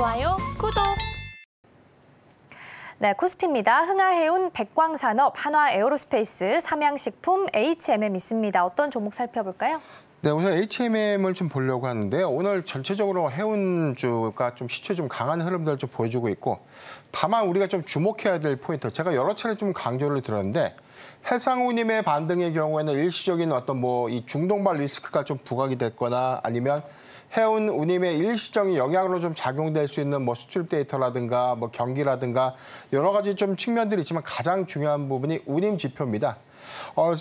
좋아요, 구독. 네, 코스피입니다. 흥하해운, 백광산업, 한화에어로스페이스, 삼양식품, HMM 있습니다. 어떤 종목 살펴볼까요? 네, 우선 HMM을 좀 보려고 하는데요. 오늘 전체적으로 해운주가 좀 시초에 좀 강한 흐름들을 좀 보여주고 있고, 다만 우리가 좀 주목해야 될 포인트, 제가 여러 차례 좀 강조를 드렸는데, 해상운임의 반등의 경우에는 일시적인 어떤 이 중동발 리스크가 좀 부각이 됐거나 아니면 해운 운임의 일시적인 영향으로 좀 작용될 수 있는 수출 데이터라든가 경기라든가 여러 가지 좀 측면들이 있지만 가장 중요한 부분이 운임 지표입니다.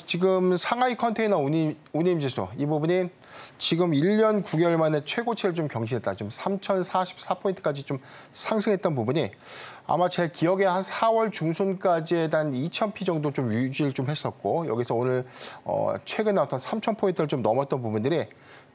지금 상하이 컨테이너 운임 지수 이 부분이 지금 1년 9개월 만에 최고치를 좀 경신했다. 지금 3,044포인트까지 좀 상승했던 부분이 아마 제 기억에 한 4월 중순까지에 단 2,000피 정도 좀 유지를 좀 했었고, 여기서 오늘 최근에 어떤 3,000포인트를 좀 넘었던 부분들이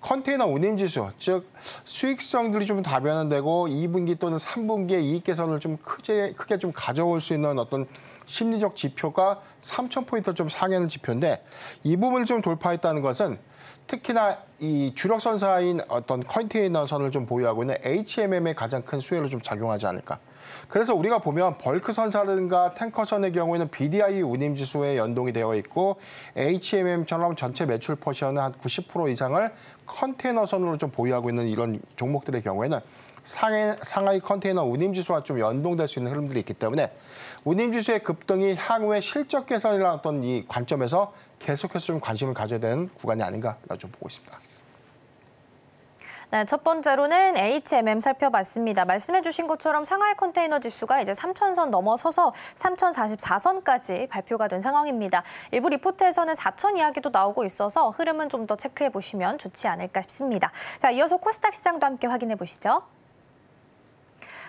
컨테이너 운임 지수, 즉 수익성들이 좀 다변화되고 2분기 또는 3분기에 이익 개선을 좀 크게 좀 가져올 수 있는 어떤 심리적 지표가 3,000포인트 좀 상회하는 지표인데, 이 부분을 좀 돌파했다는 것은 특히나 이 주력선사인 어떤 컨테이너선을 좀 보유하고 있는 HMM의 가장 큰 수혜로 좀 작용하지 않을까. 그래서 우리가 보면 벌크선사라든가 탱커선의 경우에는 BDI 운임지수에 연동이 되어 있고, HMM처럼 전체 매출 포션의 한 90% 이상을 컨테이너선으로 좀 보유하고 있는 이런 종목들의 경우에는 상하이 컨테이너 운임지수와 좀 연동될 수 있는 흐름들이 있기 때문에 운임지수의 급등이 향후의 실적 개선이라는 어떤 이 관점에서 계속해서 좀 관심을 가져야 되는 구간이 아닌가라고 좀 보고 있습니다. 네, 첫 번째로는 HMM 살펴봤습니다. 말씀해주신 것처럼 상하이 컨테이너 지수가 이제 3,000선 넘어서서 3,044선까지 발표가 된 상황입니다. 일부 리포트에서는 4,000 이야기도 나오고 있어서 흐름은 좀 더 체크해 보시면 좋지 않을까 싶습니다. 자, 이어서 코스닥 시장도 함께 확인해 보시죠.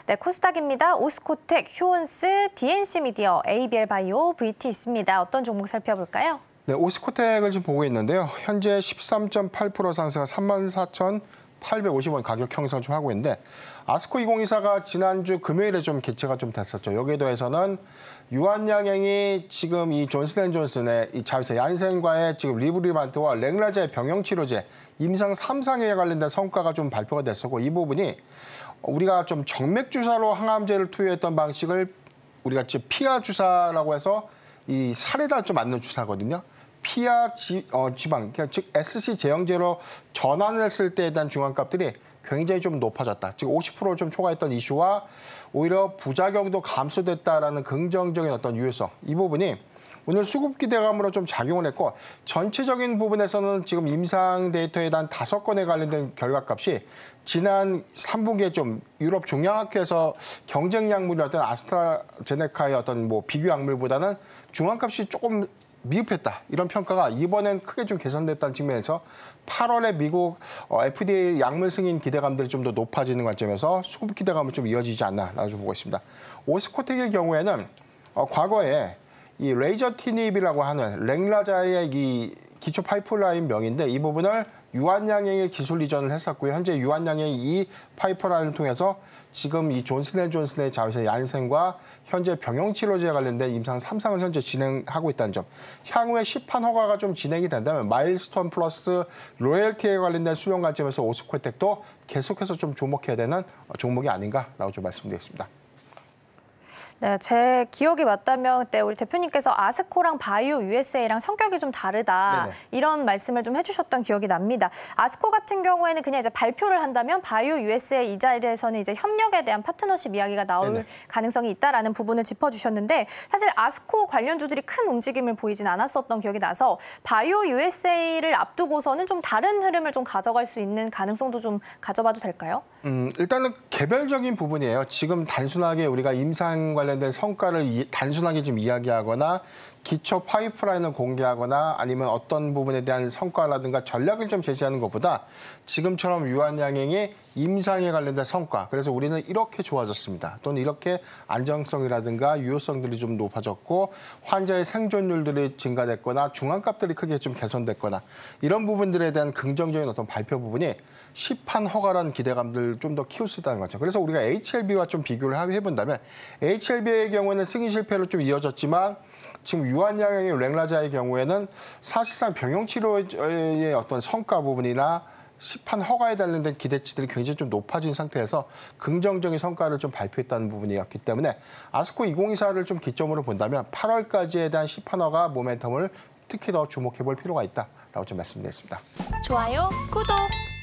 네, 코스닥입니다. 오스코텍, 휴온스, DNC미디어, ABL바이오, VT 있습니다. 어떤 종목 살펴볼까요? 네, 오스코텍을 지금 보고 있는데요. 현재 13.8% 상승한 34,850원 가격 형성을 좀 하고 있는데, 아스코 2024가 지난주 금요일에 좀 개최가 좀 됐었죠. 여기에 더해서는 유한양행이 지금 이 존슨앤존슨의 이 자회사 얀센과의 지금 리브리반트와 랭라자의 병용치료제 임상 3상에 관련된 성과가 좀 발표가 됐었고, 이 부분이 우리가 좀 정맥 주사로 항암제를 투여했던 방식을 우리가 지금 피하 주사라고 해서 이 살에다 좀 맞는 주사거든요. 피하 지방, 즉 SC 제형제로 전환했을 때에 대한 중환값들이 굉장히 좀 높아졌다. 즉 50%를 좀 초과했던 이슈와 오히려 부작용도 감소됐다라는 긍정적인 어떤 유효성, 이 부분이 오늘 수급 기대감으로 좀 작용을 했고, 전체적인 부분에서는 지금 임상 데이터에 대한 5건에 관련된 결과값이 지난 3분기에 좀 유럽 종양학회에서 경쟁 약물이었던 아스트라제네카의 어떤 비교 약물보다는 중환값이 조금 미흡했다, 이런 평가가 이번엔 크게 좀 개선됐다는 측면에서 8월에 미국 FDA 약물 승인 기대감들이 좀 더 높아지는 관점에서 수급 기대감은 좀 이어지지 않나라고 좀 보고 있습니다. 오스코텍의 경우에는 과거에 이 레이저티닙이라고 하는 랭라자의 이 기초 파이프라인 명인데, 이 부분을 유한양행에 기술 이전을 했었고요. 현재 유한양행이 이 파이프라인을 통해서 지금 이 존슨앤존슨의 자회사 얀센과 현재 병용치료제에 관련된 임상 3상을 현재 진행하고 있다는 점. 향후에 시판 허가가 좀 진행이 된다면 마일스톤 플러스 로열티에 관련된 수용 관점에서 오스코텍도 계속해서 좀 주목해야 되는 종목이 아닌가라고 좀 말씀드리겠습니다. 네, 제 기억이 맞다면 그때 우리 대표님께서 아스코랑 바이오 USA랑 성격이 좀 다르다, 네네. 이런 말씀을 좀 해주셨던 기억이 납니다. 아스코 같은 경우에는 그냥 이제 발표를 한다면 바이오 USA 이 자리에서는 이제 협력에 대한 파트너십 이야기가 나올 네네. 가능성이 있다라는 부분을 짚어주셨는데, 사실 아스코 관련주들이 큰 움직임을 보이진 않았었던 기억이 나서 바이오 USA를 앞두고서는 좀 다른 흐름을 좀 가져갈 수 있는 가능성도 좀 가져봐도 될까요? 일단은 개별적인 부분이에요. 지금 단순하게 우리가 임상 관련된 성과를 단순하게 좀 이야기하거나 기초 파이프라인을 공개하거나 아니면 어떤 부분에 대한 성과라든가 전략을 좀 제시하는 것보다 지금처럼 유한양행이 임상에 관련된 성과, 그래서 우리는 이렇게 좋아졌습니다, 또는 이렇게 안정성이라든가 유효성들이 좀 높아졌고 환자의 생존율들이 증가됐거나 중환값들이 크게 좀 개선됐거나 이런 부분들에 대한 긍정적인 어떤 발표 부분이 시판 허가라는 기대감들 좀 더 키울 수 있다는 거죠. 그래서 우리가 HLB와 좀 비교를 해본다면 HLB의 경우에는 승인 실패로 좀 이어졌지만 지금 유한양행의 랭라자의 경우에는 사실상 병용치료의 어떤 성과 부분이나 시판 허가에 관련된 기대치들이 굉장히 좀 높아진 상태에서 긍정적인 성과를 좀 발표했다는 부분이었기 때문에 아스코 2024를 좀 기점으로 본다면 8월까지에 대한 시판 허가 모멘텀을 특히 더 주목해 볼 필요가 있다라고 좀 말씀드렸습니다. 좋아요, 구독.